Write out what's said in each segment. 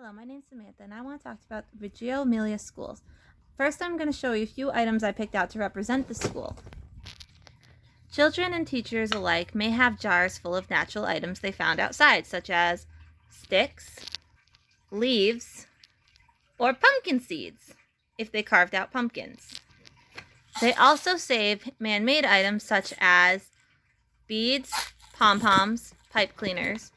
Hello, my name's Samantha, and I want to talk about the Reggio Emilia schools. First, I'm going to show you a few items I picked out to represent the school. Children and teachers alike may have jars full of natural items they found outside, such as sticks, leaves, or pumpkin seeds, if they carved out pumpkins. They also save man-made items such as beads, pom-poms, pipe cleaners,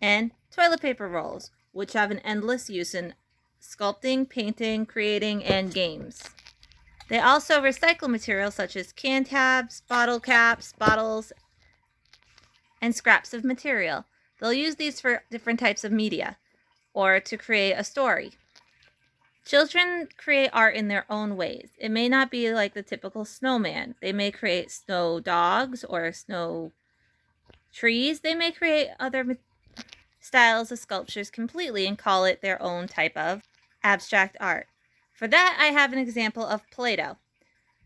and toilet paper rolls, which have an endless use in sculpting, painting, creating, and games. They also recycle materials such as can tabs, bottle caps, bottles, and scraps of material. They'll use these for different types of media or to create a story. Children create art in their own ways. It may not be like the typical snowman. They may create snow dogs or snow trees. They may create other styles of sculptures completely and call it their own type of abstract art. For that, I have an example of Play-Doh.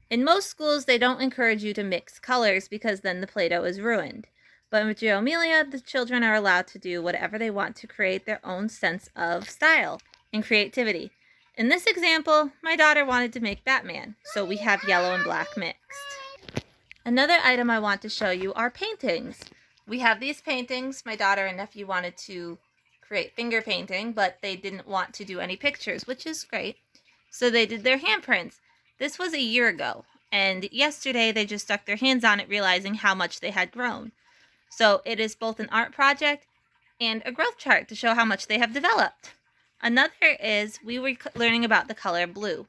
In most schools, they don't encourage you to mix colors because then the Play-Doh is ruined. But in Reggio Emilia, the children are allowed to do whatever they want to create their own sense of style and creativity. In this example, my daughter wanted to make Batman, so we have yellow and black mixed. Another item I want to show you are paintings. We have these paintings. My daughter and nephew wanted to create finger painting, but they didn't want to do any pictures, which is great. So they did their handprints. This was a year ago, and yesterday they just stuck their hands on it, realizing how much they had grown. So it is both an art project and a growth chart to show how much they have developed. Another is we were learning about the color blue.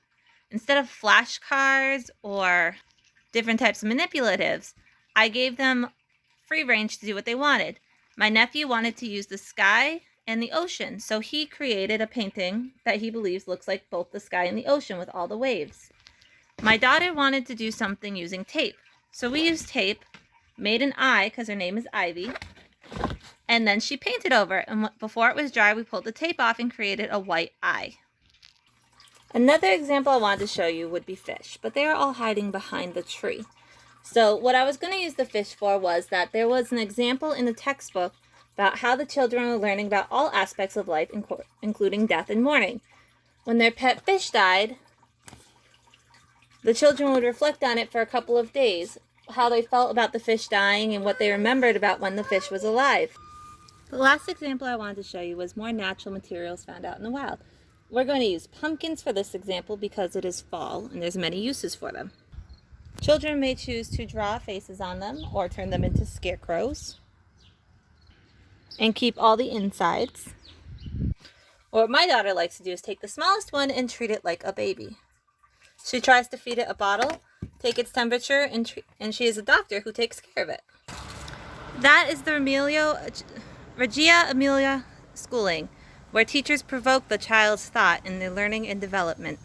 Instead of flashcards or different types of manipulatives, I gave them free range to do what they wanted. My nephew wanted to use the sky and the ocean, so he created a painting that he believes looks like both the sky and the ocean with all the waves. My daughter wanted to do something using tape, so we used tape, made an eye because her name is Ivy, and then she painted over it, and before it was dry, we pulled the tape off and created a white eye. Another example I wanted to show you would be fish, but they are all hiding behind the tree. So what I was going to use the fish for was that there was an example in the textbook about how the children were learning about all aspects of life, including death and mourning. When their pet fish died, the children would reflect on it for a couple of days, how they felt about the fish dying and what they remembered about when the fish was alive. The last example I wanted to show you was more natural materials found out in the wild. We're going to use pumpkins for this example because it is fall and there's many uses for them. Children may choose to draw faces on them or turn them into scarecrows and keep all the insides. Or what my daughter likes to do is take the smallest one and treat it like a baby. She tries to feed it a bottle, take its temperature, and she is a doctor who takes care of it. That is the Reggio Emilia schooling, where teachers provoke the child's thought in their learning and development.